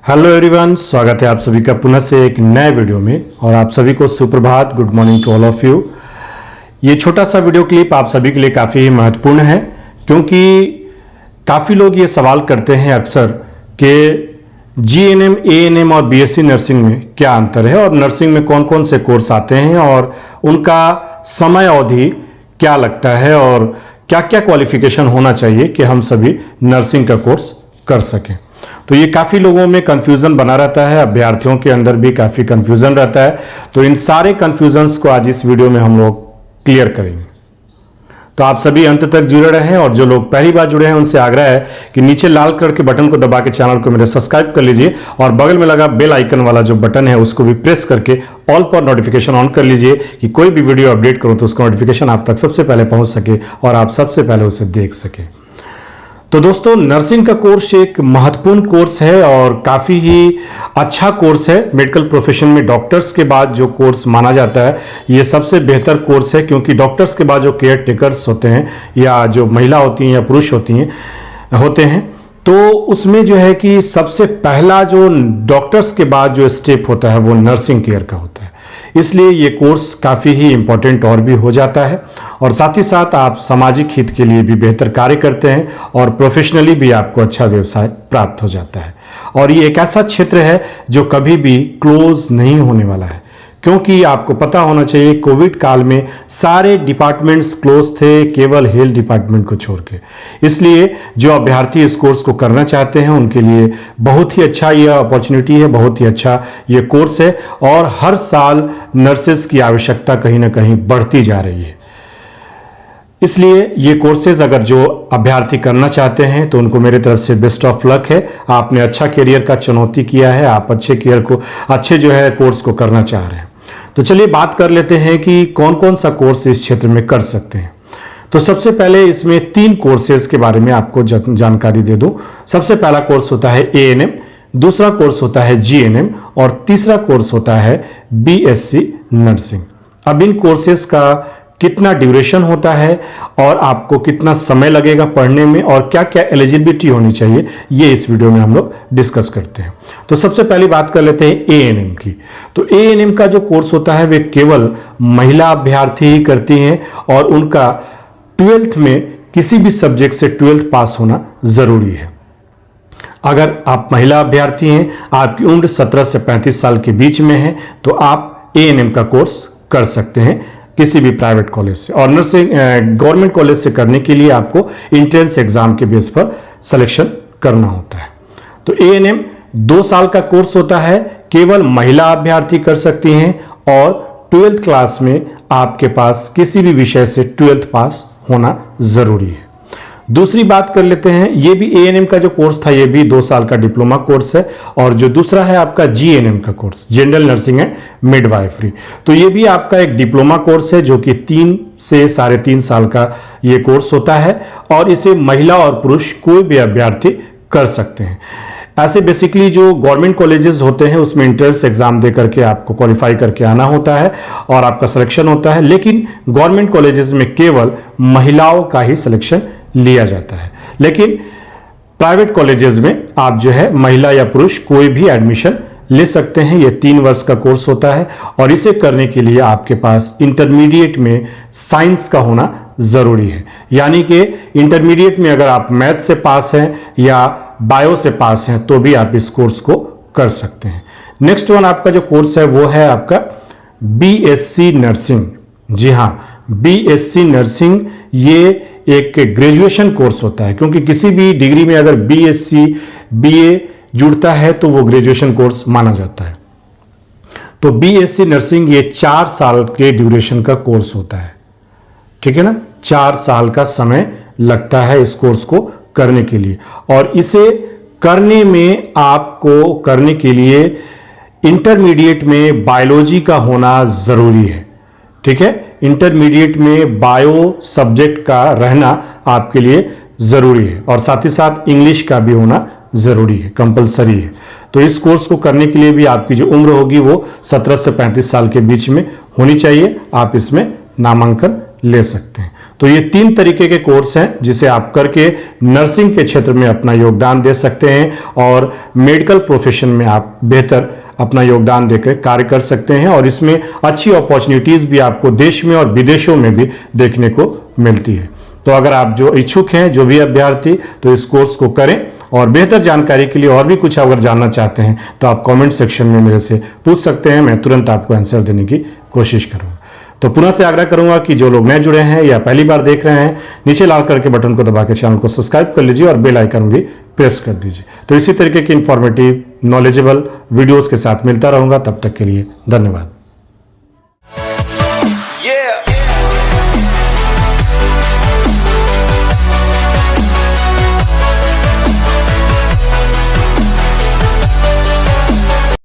Hello everyone, स्वागत है आप सभी का पुनः से एक नए वीडियो में। और आप सभी को सुप्रभात, good morning to all of you. ये छोटा सा वीडियो क्लिप आप सभी के लिए काफ़ी महत्वपूर्ण है, क्योंकि काफ़ी लोग ये सवाल करते हैं अक्सर कि जीएनएम, एएनएम और बीएससी नर्सिंग में क्या अंतर है और नर्सिंग में कौन कौन से कोर्स आते हैं और उनका समय अवधि क्या लगता है और क्या क्या क्वालिफिकेशन होना चाहिए कि हम सभी नर्सिंग का कोर्स कर सकें। तो ये काफ़ी लोगों में कन्फ्यूज़न बना रहता है, अभ्यर्थियों के अंदर भी काफ़ी कन्फ्यूज़न रहता है। तो इन सारे कन्फ्यूजन्स को आज इस वीडियो में हम लोग क्लियर करेंगे। तो आप सभी अंत तक जुड़े रहें और जो लोग पहली बार जुड़े हैं उनसे आग्रह है कि नीचे लाल कलर के बटन को दबा के चैनल को मेरे सब्सक्राइब कर लीजिए और बगल में लगा बेल आइकन वाला जो बटन है उसको भी प्रेस करके ऑल पर नोटिफिकेशन ऑन कर लीजिए कि कोई भी वीडियो अपडेट करूं तो उसका नोटिफिकेशन आप तक सबसे पहले पहुंच सके और आप सबसे पहले उसे देख सके। तो दोस्तों, नर्सिंग का कोर्स एक महत्वपूर्ण कोर्स है और काफ़ी ही अच्छा कोर्स है। मेडिकल प्रोफेशन में डॉक्टर्स के बाद जो कोर्स माना जाता है ये सबसे बेहतर कोर्स है, क्योंकि डॉक्टर्स के बाद जो केयर टेकर्स होते हैं या जो महिला होती हैं या पुरुष होते हैं तो उसमें जो है कि सबसे पहला जो डॉक्टर्स के बाद जो स्टेप होता है वो नर्सिंग केयर का होता है। इसलिए ये कोर्स काफ़ी ही इम्पोर्टेंट और भी हो जाता है और साथ ही साथ आप सामाजिक हित के लिए भी बेहतर कार्य करते हैं और प्रोफेशनली भी आपको अच्छा व्यवसाय प्राप्त हो जाता है। और ये एक ऐसा क्षेत्र है जो कभी भी क्लोज नहीं होने वाला है, क्योंकि आपको पता होना चाहिए कोविड काल में सारे डिपार्टमेंट्स क्लोज थे, केवल हेल्थ डिपार्टमेंट को छोड़ के। इसलिए जो अभ्यर्थी इस कोर्स को करना चाहते हैं उनके लिए बहुत ही अच्छा ये अपॉर्चुनिटी है, बहुत ही अच्छा ये कोर्स है और हर साल नर्सेज की आवश्यकता कहीं ना कहीं बढ़ती जा रही है। इसलिए ये कोर्सेज अगर जो अभ्यर्थी करना चाहते हैं तो उनको मेरे तरफ से बेस्ट ऑफ लक है। आपने अच्छा करियर का चुनौती किया है, आप अच्छे जो है कोर्स को करना चाह रहे हैं। तो चलिए बात कर लेते हैं कि कौन कौन सा कोर्स इस क्षेत्र में कर सकते हैं। तो सबसे पहले इसमें 3 कोर्सेज के बारे में आपको जानकारी दे दूं। सबसे पहला कोर्स होता है एएनएम, दूसरा कोर्स होता है जीएनएम और तीसरा कोर्स होता है बीएससी नर्सिंग। अब इन कोर्सेज का कितना ड्यूरेशन होता है और आपको कितना समय लगेगा पढ़ने में और क्या क्या एलिजिबिलिटी होनी चाहिए, ये इस वीडियो में हम लोग डिस्कस करते हैं। तो सबसे पहली बात कर लेते हैं एएनएम की। तो एएनएम का जो कोर्स होता है वे केवल महिला अभ्यर्थी ही करती हैं और उनका 12th में किसी भी सब्जेक्ट से 12th पास होना जरूरी है। अगर आप महिला अभ्यर्थी हैं, आपकी उम्र 17 से 35 साल के बीच में है, तो आप एएनएम का कोर्स कर सकते हैं किसी भी प्राइवेट कॉलेज से। और नर्सिंग गवर्नमेंट कॉलेज से करने के लिए आपको एंट्रेंस एग्जाम के बेस पर सिलेक्शन करना होता है। तो एएनएम 2 साल का कोर्स होता है, केवल महिला अभ्यर्थी कर सकती हैं और 12th क्लास में आपके पास किसी भी विषय से 12th पास होना जरूरी है। दूसरी बात कर लेते हैं, ये भी एएनएम का जो कोर्स था ये भी 2 साल का डिप्लोमा कोर्स है और जो दूसरा है आपका जीएनएम का course, general nursing and midwifery. तो ये भी आपका एक डिप्लोमा कोर्स है जो कि 3 से 3.5 साल का ये कोर्स होता है और इसे महिला और पुरुष कोई भी अभ्यर्थी कर सकते हैं। ऐसे बेसिकली जो गवर्नमेंट कॉलेजेस होते हैं उसमें एंट्रेंस एग्जाम दे करके आपको क्वालिफाई करके आना होता है और आपका सिलेक्शन होता है, लेकिन गवर्नमेंट कॉलेजेस में केवल महिलाओं का ही सिलेक्शन लिया जाता है। लेकिन प्राइवेट कॉलेजेस में आप जो है महिला या पुरुष कोई भी एडमिशन ले सकते हैं। ये 3 वर्ष का कोर्स होता है और इसे करने के लिए आपके पास इंटरमीडिएट में साइंस का होना जरूरी है। यानी कि इंटरमीडिएट में अगर आप मैथ से पास हैं या बायो से पास हैं तो भी आप इस कोर्स को कर सकते हैं। नेक्स्ट वन आपका जो कोर्स है वो है आपका बीएससी नर्सिंग। जी हाँ, बीएससी नर्सिंग ये एक ग्रेजुएशन कोर्स होता है, क्योंकि किसी भी डिग्री में अगर बीएससी बीए जुड़ता है तो वो ग्रेजुएशन कोर्स माना जाता है। तो बीएससी नर्सिंग ये 4 साल के ड्यूरेशन का कोर्स होता है, ठीक है ना। 4 साल का समय लगता है इस कोर्स को करने के लिए और इसे करने में आपको करने के लिए इंटरमीडिएट में बायोलॉजी का होना जरूरी है, ठीक है। इंटरमीडिएट में बायो सब्जेक्ट का रहना आपके लिए जरूरी है और साथ ही साथ इंग्लिश का भी होना जरूरी है, कंपलसरी है। तो इस कोर्स को करने के लिए भी आपकी जो उम्र होगी वो 17 से 35 साल के बीच में होनी चाहिए। आप इसमें नामांकन ले सकते हैं। तो ये 3 तरीके के कोर्स हैं जिसे आप करके नर्सिंग के क्षेत्र में अपना योगदान दे सकते हैं और मेडिकल प्रोफेशन में आप बेहतर अपना योगदान देकर कार्य कर सकते हैं और इसमें अच्छी अपॉर्चुनिटीज भी आपको देश में और विदेशों में भी देखने को मिलती है। तो अगर आप जो इच्छुक हैं, जो भी अभ्यर्थी, तो इस कोर्स को करें और बेहतर जानकारी के लिए और भी कुछ अगर जानना चाहते हैं तो आप कमेंट सेक्शन में मेरे से पूछ सकते हैं, मैं तुरंत आपको आंसर देने की कोशिश करूंगा। तो पुनः से आग्रह करूंगा कि जो लोग नए जुड़े हैं या पहली बार देख रहे हैं, नीचे लाल कलर के बटन को दबा के चैनल को सब्सक्राइब कर लीजिए और बेल आइकन भी प्रेस कर दीजिए। तो इसी तरीके की इंफॉर्मेटिव, नॉलेजेबल वीडियोस के साथ मिलता रहूंगा। तब तक के लिए धन्यवाद।